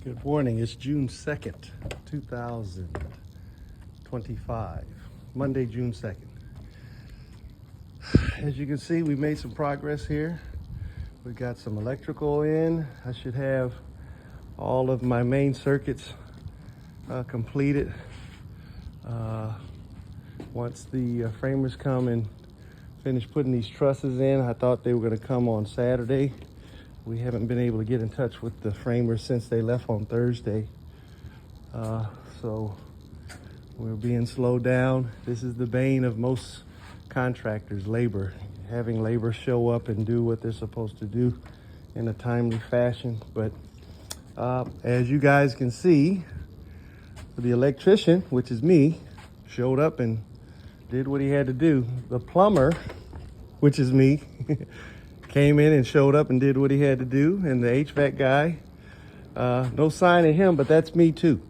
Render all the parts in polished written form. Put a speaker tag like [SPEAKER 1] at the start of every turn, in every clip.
[SPEAKER 1] Good morning. It's June 2nd, 2025. Monday, June 2nd. As you can see, we made some progress here. We got some electrical in. I should have all of my main circuits completed. Once the framers come and finish putting these trusses in, I thought they were going to come on Saturday. We haven't been able to get in touch with the framers since they left on Thursday. So we're being slowed down. This is the bane of most contractors, labor. Having labor show up and do what they're supposed to do in a timely fashion. But as you guys can see, the electrician, which is me, showed up and did what he had to do. The plumber, which is me, came in and showed up and did what he had to do. And the HVAC guy, no sign of him, but that's me too.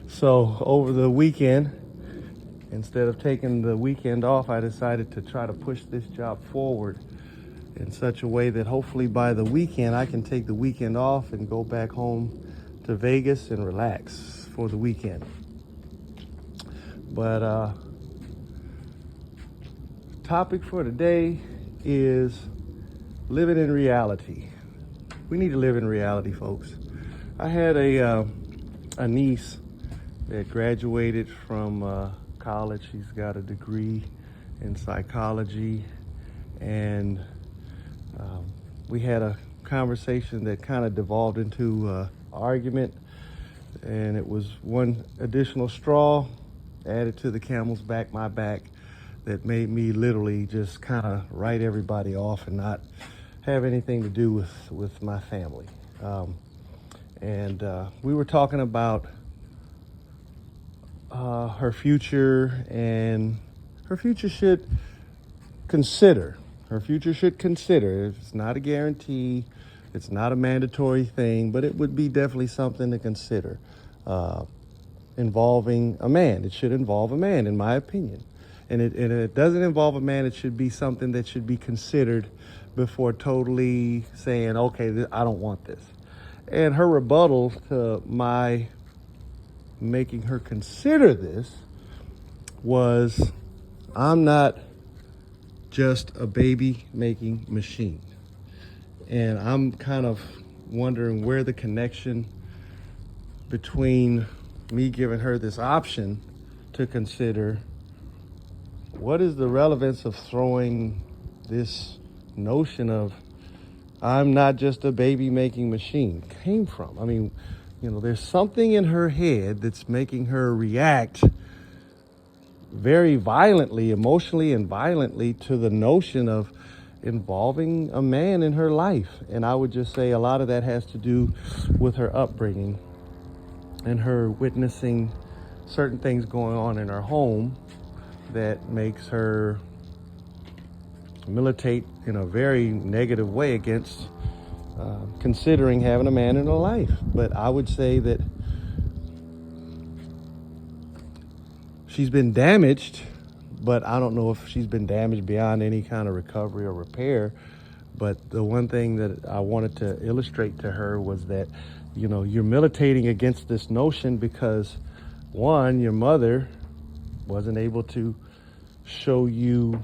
[SPEAKER 1] So over the weekend, instead of taking the weekend off, I decided to try to push this job forward in such a way that hopefully by the weekend I can take the weekend off and go back home to Vegas and relax for the weekend. But topic for today is living in reality. We need to live in reality, folks. I had a niece that graduated from college. She's got a degree in psychology, and we had a conversation that kind of devolved into an argument, and it was one additional straw added to the camel's back, my back, that made me literally just kind of write everybody off and not have anything to do with my family. And we were talking about her future, and her future should consider. It's not a guarantee. It's not a mandatory thing, but it would be definitely something to consider involving a man. It should involve a man, in my opinion. And it doesn't involve a man. It should be something that should be considered before totally saying, okay, I don't want this. And her rebuttal to my making her consider this was, I'm not just a baby making machine. And I'm kind of wondering where the connection between me giving her this option to consider, what is the relevance of throwing this notion of I'm not just a baby making machine came from? I mean, there's something in her head that's making her react very violently, emotionally and violently, to the notion of involving a man in her life. And I would just say a lot of that has to do with her upbringing and her witnessing certain things going on in her home that makes her militate in a very negative way against considering having a man in her life. But I would say that she's been damaged, but I don't know if she's been damaged beyond any kind of recovery or repair. But the one thing that I wanted to illustrate to her was that, you're militating against this notion because, one, your mother wasn't able to show you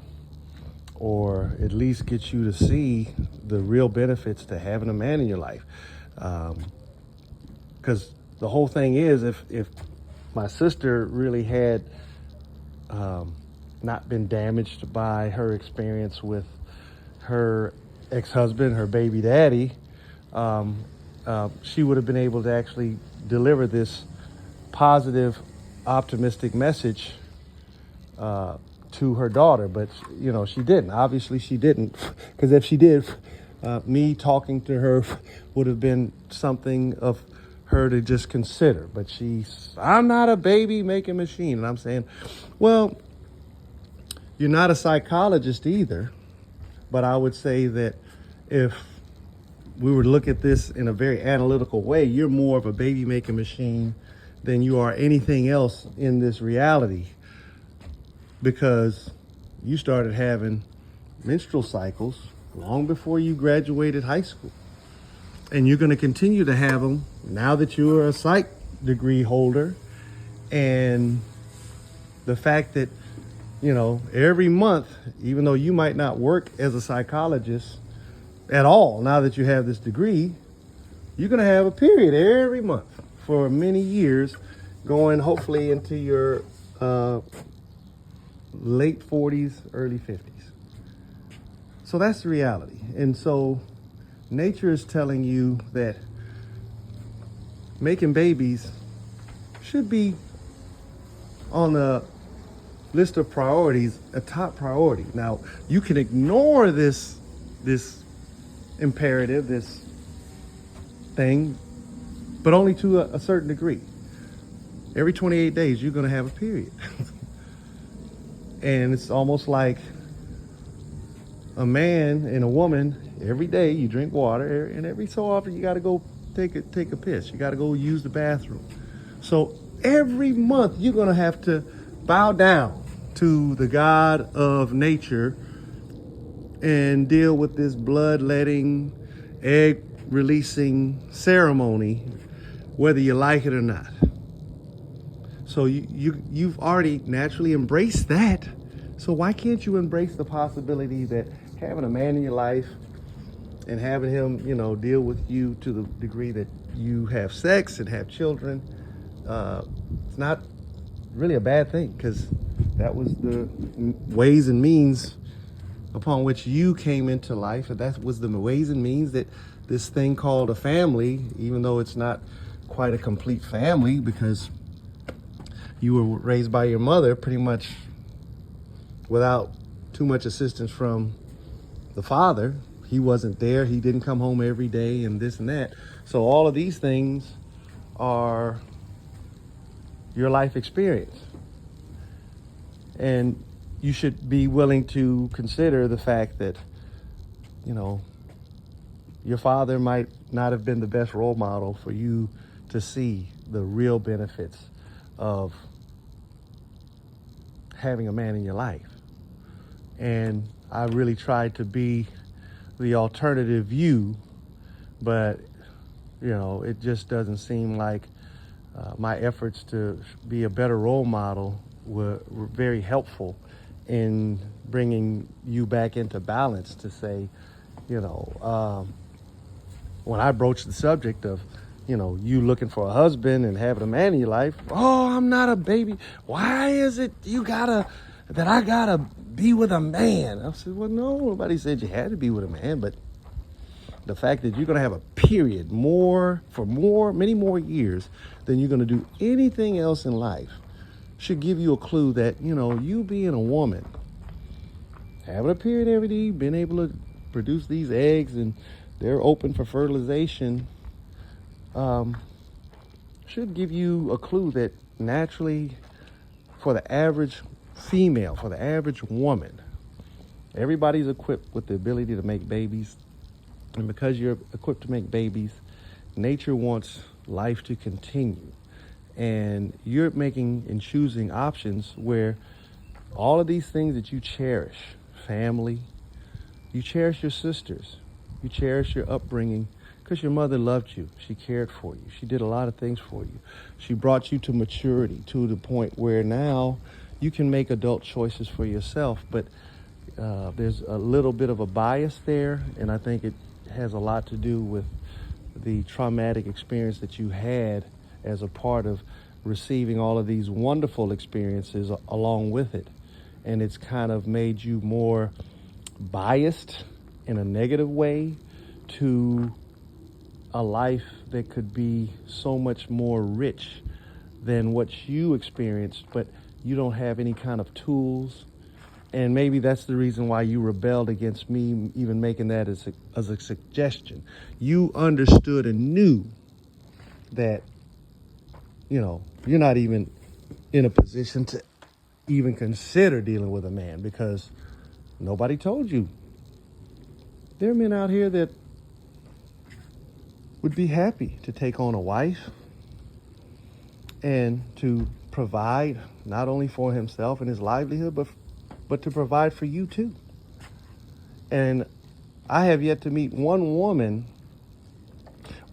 [SPEAKER 1] or at least get you to see the real benefits to having a man in your life. Because the whole thing is, if my sister really had not been damaged by her experience with her ex-husband, her baby daddy, she would have been able to actually deliver this positive, optimistic message to her daughter. But she didn't. Obviously she didn't, because if she did, me talking to her would have been something of her to just consider. But I'm not a baby making machine. And I'm saying, well, you're not a psychologist either, but I would say that if we were to look at this in a very analytical way, you're more of a baby making machine than you are anything else in this reality, because you started having menstrual cycles long before you graduated high school. And you're going to continue to have them now that you are a psych degree holder. And the fact that, every month, even though you might not work as a psychologist at all, now that you have this degree, you're going to have a period every month for many years, going hopefully into your late 40s, early 50s. So that's the reality. And so nature is telling you that making babies should be on the list of priorities, a top priority. Now, you can ignore this imperative, this thing, but only to a certain degree. Every 28 days, you're going to have a period. And it's almost like a man and a woman. Every day you drink water, and every so often you got to go take a piss. You got to go use the bathroom. So every month you're going to have to bow down to the God of nature and deal with this bloodletting, egg releasing ceremony, whether you like it or not. So you've already naturally embraced that. So why can't you embrace the possibility that having a man in your life and having him, deal with you to the degree that you have sex and have children, it's not really a bad thing, because that was the ways and means upon which you came into life, and that was the ways and means that this thing called a family, even though it's not quite a complete family, because you were raised by your mother pretty much without too much assistance from the father. He wasn't there. He didn't come home every day and this and that. So all of these things are your life experience. And you should be willing to consider the fact that, your father might not have been the best role model for you to see the real benefits of having a man in your life. And I really tried to be the alternative view, but it just doesn't seem like my efforts to be a better role model were very helpful in bringing you back into balance to say, when I broached the subject of, you looking for a husband and having a man in your life, oh, I'm not a baby. Why is it that I gotta be with a man? I said, well, no, nobody said you had to be with a man, but the fact that you're gonna have a period many more years than you're gonna do anything else in life should give you a clue that, you being a woman, having a period every day, being able to produce these eggs and they're open for fertilization, should give you a clue that naturally, for the average female, for the average woman, everybody's equipped with the ability to make babies. And because you're equipped to make babies, nature wants life to continue. And you're making and choosing options where all of these things that you cherish, family, you cherish your sisters, you cherish your upbringing, because your mother loved you. She cared for you. She did a lot of things for you. She brought you to maturity, to the point where now you can make adult choices for yourself. But there's a little bit of a bias there, and I think it has a lot to do with the traumatic experience that you had as a part of receiving all of these wonderful experiences along with it. And it's kind of made you more biased in a negative way to a life that could be so much more rich than what you experienced, but you don't have any kind of tools. And maybe that's the reason why you rebelled against me even making that as a suggestion. You understood and knew that, you're not even in a position to even consider dealing with a man, because nobody told you. There are men out here that would be happy to take on a wife and to provide not only for himself and his livelihood, but to provide for you too. And I have yet to meet one woman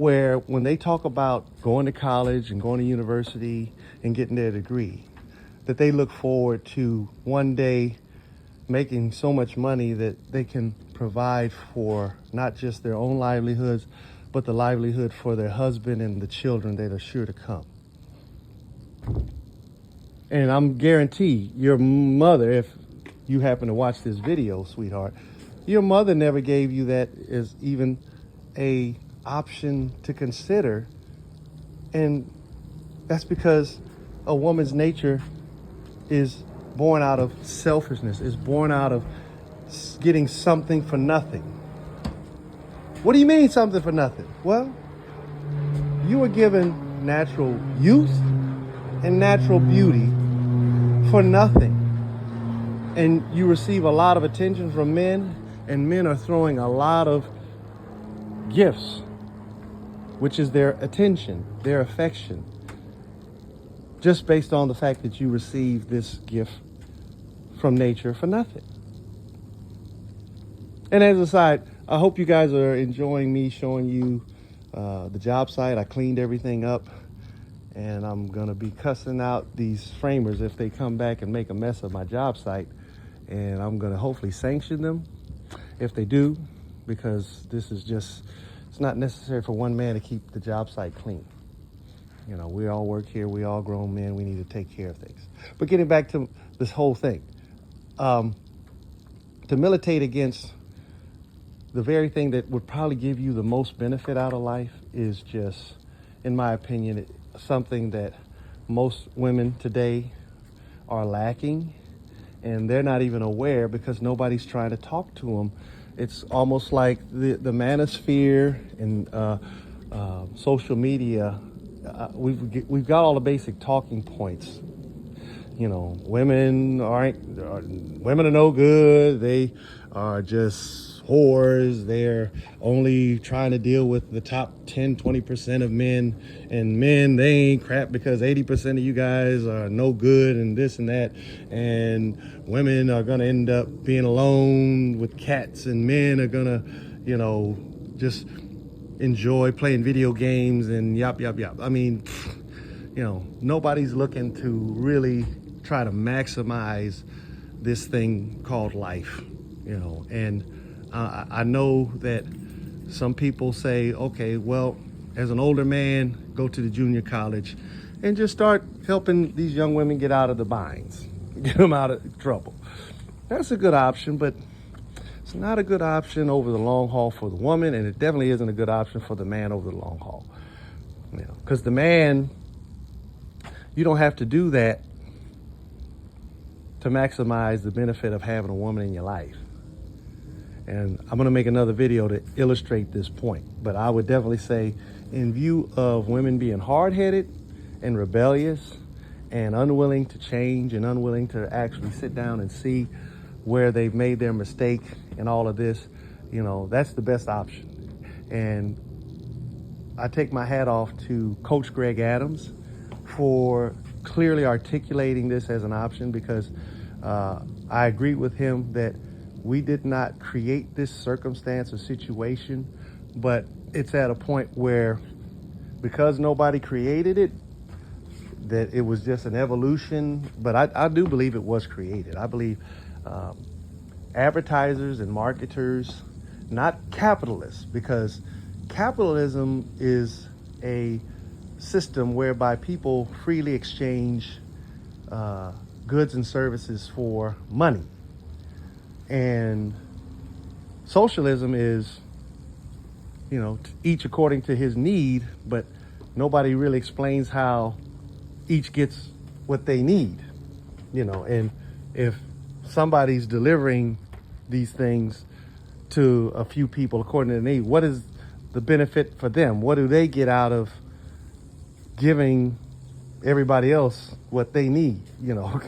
[SPEAKER 1] where when they talk about going to college and going to university and getting their degree, that they look forward to one day making so much money that they can provide for not just their own livelihoods, but the livelihood for their husband and the children that are sure to come. And I'm guaranteed your mother, if you happen to watch this video, sweetheart, your mother never gave you that as even a option to consider. And that's because a woman's nature is born out of selfishness, is born out of getting something for nothing. What do you mean something for nothing? Well, you were given natural youth and natural beauty for nothing. And you receive a lot of attention from men, and men are throwing a lot of gifts, which is their attention, their affection, just based on the fact that you received this gift from nature for nothing. And as a side, I hope you guys are enjoying me showing you the job site. I cleaned everything up, and I'm gonna be cussing out these framers if they come back and make a mess of my job site. And I'm gonna hopefully sanction them if they do, because this is just, it's not necessary for one man to keep the job site clean. You know, we all work here, we all grown men, we need to take care of things. But getting back to this whole thing, to militate against the very thing that would probably give you the most benefit out of life is just, in my opinion, something that most women today are lacking, and they're not even aware because nobody's trying to talk to them. It's almost like the manosphere and social media. We've got all the basic talking points. You know, women are no good. They are just whores. They're only trying to deal with the top 10, 20% of men, and men, they ain't crap because 80% of you guys are no good and this and that. And women are going to end up being alone with cats, and men are going to, you know, just enjoy playing video games and yap, yap, yap. I mean, you know, nobody's looking to really try to maximize this thing called life, you know. And I know that some people say, okay, well, as an older man, go to the junior college and just start helping these young women get out of the binds, get them out of trouble. That's a good option, but it's not a good option over the long haul for the woman, and it definitely isn't a good option for the man over the long haul. You know, because the man, you don't have to do that to maximize the benefit of having a woman in your life. And I'm going to make another video to illustrate this point. But I would definitely say, in view of women being hard-headed and rebellious and unwilling to change and unwilling to actually sit down and see where they've made their mistake and all of this, you know, that's the best option. And I take my hat off to Coach Greg Adams for clearly articulating this as an option, because I agree with him that we did not create this circumstance or situation, but it's at a point where, because nobody created it, that it was just an evolution. But I do believe it was created. I believe advertisers and marketers, not capitalists, because capitalism is a system whereby people freely exchange goods and services for money. And socialism is, you know, each according to his need, but nobody really explains how each gets what they need, you know. And if somebody's delivering these things to a few people according to their need, what is the benefit for them? What do they get out of giving everybody else what they need, you know?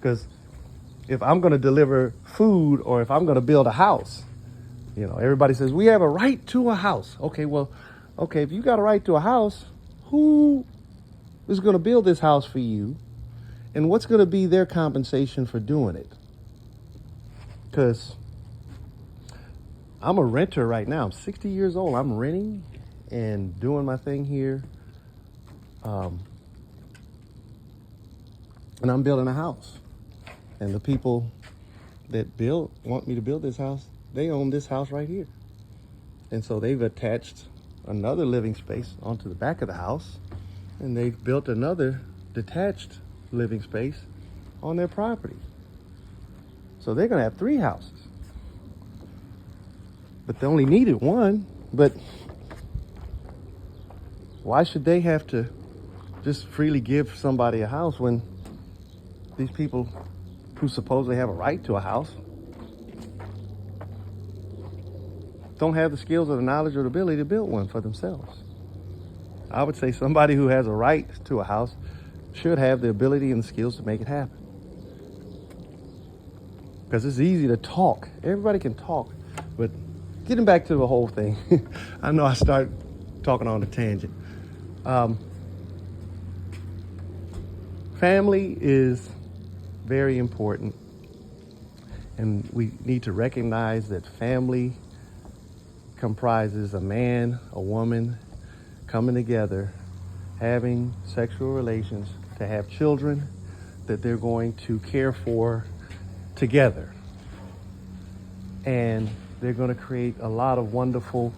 [SPEAKER 1] Because if I'm going to deliver food, or if I'm going to build a house, you know, everybody says we have a right to a house. Okay, well, okay, if you got a right to a house, who is going to build this house for you, and what's going to be their compensation for doing it? Because I'm a renter right now. I'm 60 years old. I'm renting, and doing my thing here. And I'm building a house. And the people that want me to build this house, they own this house right here. And so they've attached another living space onto the back of the house, and they've built another detached living space on their property. So they're going to have 3 houses. But they only needed one. But why should they have to just freely give somebody a house when these people who supposedly have a right to a house don't have the skills or the knowledge or the ability to build one for themselves? I would say somebody who has a right to a house should have the ability and the skills to make it happen. Because it's easy to talk. Everybody can talk. But getting back to the whole thing, I know I start talking on a tangent. Family is very important. And we need to recognize that family comprises a man, a woman coming together, having sexual relations, to have children that they're going to care for together. And they're going to create a lot of wonderful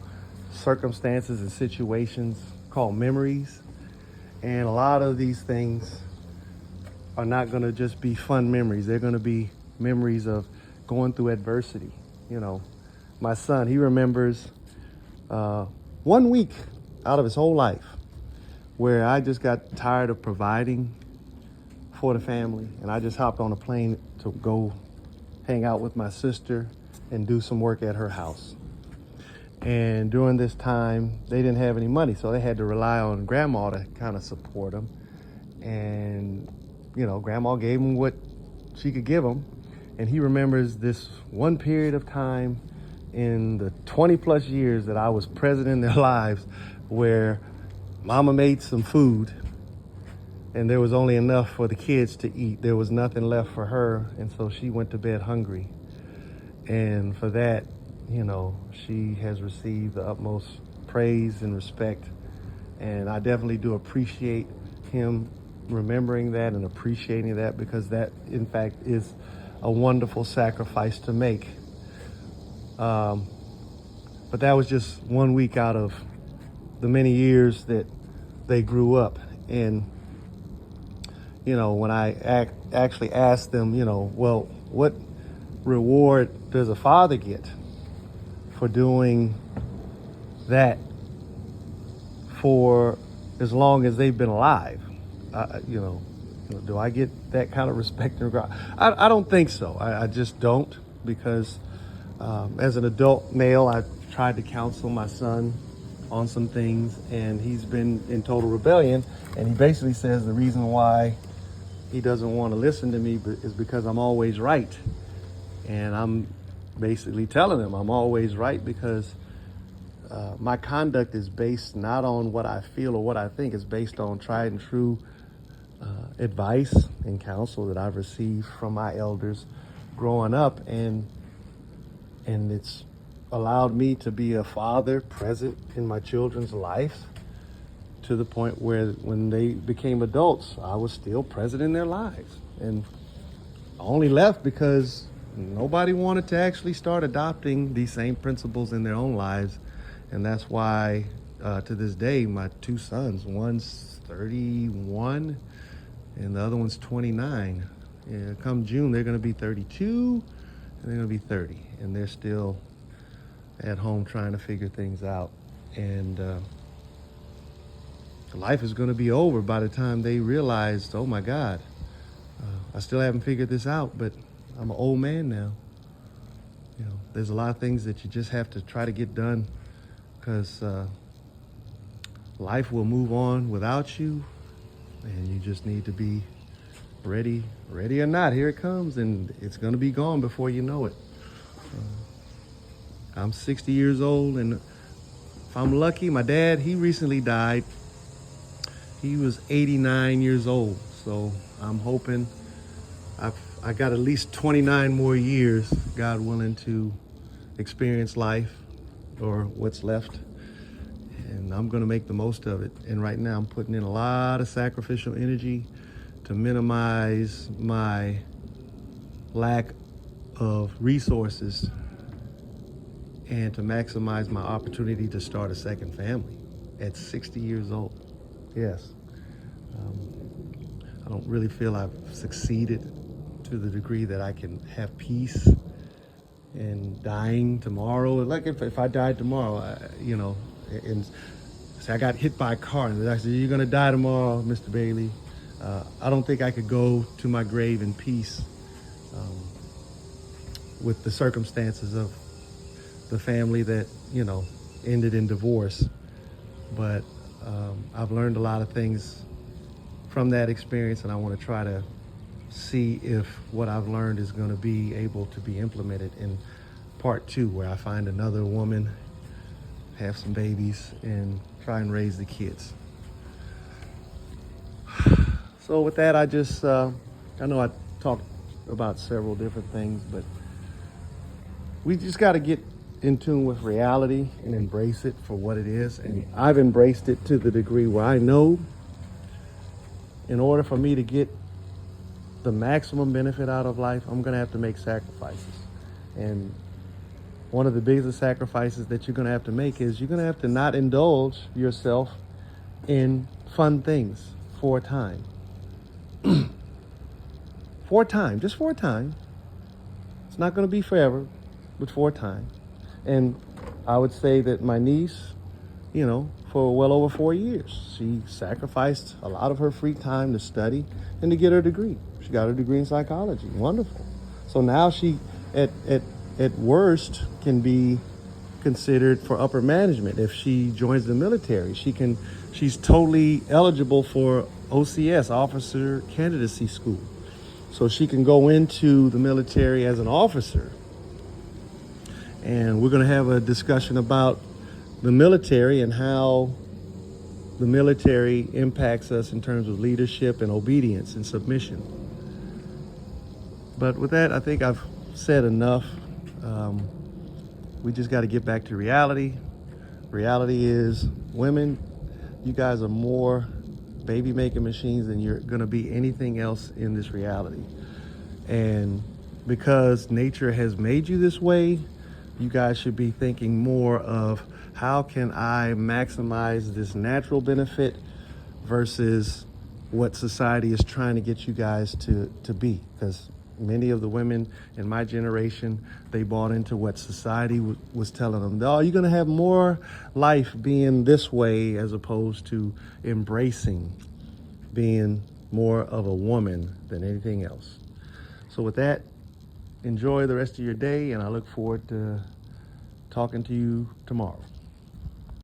[SPEAKER 1] circumstances and situations called memories. And a lot of these things are not going to just be fun memories. They're going to be memories of going through adversity. You know, my son, he remembers 1 week out of his whole life where I just got tired of providing for the family, and I just hopped on a plane to go hang out with my sister and do some work at her house. And during this time, they didn't have any money, so they had to rely on grandma to kind of support them. And, you know, grandma gave him what she could give him. And he remembers this one period of time in the 20 plus years that I was present in their lives where mama made some food and there was only enough for the kids to eat. There was nothing left for her, and so she went to bed hungry. And for that, you know, she has received the utmost praise and respect. And I definitely do appreciate him remembering that and appreciating that, because that, in fact, is a wonderful sacrifice to make. But that was just 1 week out of the many years that they grew up. And, you know, when I actually asked them, you know, well, what reward does a father get for doing that for as long as they've been alive? You know, do I get that kind of respect and regard? I don't think so. I just don't, because as an adult male, I've tried to counsel my son on some things, and he's been in total rebellion. And he basically says the reason why he doesn't want to listen to me is because I'm always right. And I'm basically telling him I'm always right because my conduct is based not on what I feel or what I think. It's based on tried and true advice and counsel that I've received from my elders growing up, and it's allowed me to be a father present in my children's life to the point where when they became adults, I was still present in their lives. And I only left because nobody wanted to actually start adopting these same principles in their own lives. And that's why to this day, my 2 sons, one's 31 and the other one's 29. Come June, they're going to be 32 and they're going to be 30. And they're still at home trying to figure things out. And life is going to be over by the time they realized, oh my God, I still haven't figured this out, but I'm an old man now. You know, there's a lot of things that you just have to try to get done because life will move on without you, and you just need to be ready or not. Here it comes, and it's going to be gone before you know it. I'm 60 years old, and if I'm lucky, my dad, he recently died. He was 89 years old, so I'm hoping I got at least 29 more years, God willing, to experience life, or what's left. and I'm going to make the most of it. And right now I'm putting in a lot of sacrificial energy to minimize my lack of resources and to maximize my opportunity to start a second family at 60 years old. Yes. I don't really feel I've succeeded to the degree that I can have peace in dying tomorrow. Like if I died tomorrow, and say I got hit by a car and I said, "You're gonna die tomorrow, Mr. Bailey." I don't think I could go to my grave in peace with the circumstances of the family that, ended in divorce. But I've learned a lot of things from that experience, and I want to try to see if what I've learned is going to be able to be implemented in part 2, where I find another woman, have some babies, and try and raise the kids. So with that, I know I talked about several different things, but we just got to get in tune with reality and embrace it for what it is. And I've embraced it to the degree where I know in order for me to get the maximum benefit out of life, I'm going to have to make sacrifices. And one of the biggest sacrifices that you're going to have to make is you're going to have to not indulge yourself in fun things for a time. For a time, just for a time. It's not going to be forever, but for a time. And I would say that my niece, for well over 4 years, she sacrificed a lot of her free time to study and to get her degree. She got her degree in psychology. Wonderful. So now she, at worst, can be considered for upper management. If she joins the military, she's totally eligible for OCS, Officer Candidacy School. So she can go into the military as an officer. And we're going to have a discussion about the military and how the military impacts us in terms of leadership and obedience and submission. But with that, I think I've said enough. We just got to get back to reality. Reality is, women, you guys are more baby making machines than you're going to be anything else in this reality. And because nature has made you this way, you guys should be thinking more of how can I maximize this natural benefit versus what society is trying to get you guys to be. Because many of the women in my generation, they bought into what society was telling them. Oh, you're going to have more life being this way as opposed to embracing being more of a woman than anything else. So with that, enjoy the rest of your day, and I look forward to talking to you tomorrow.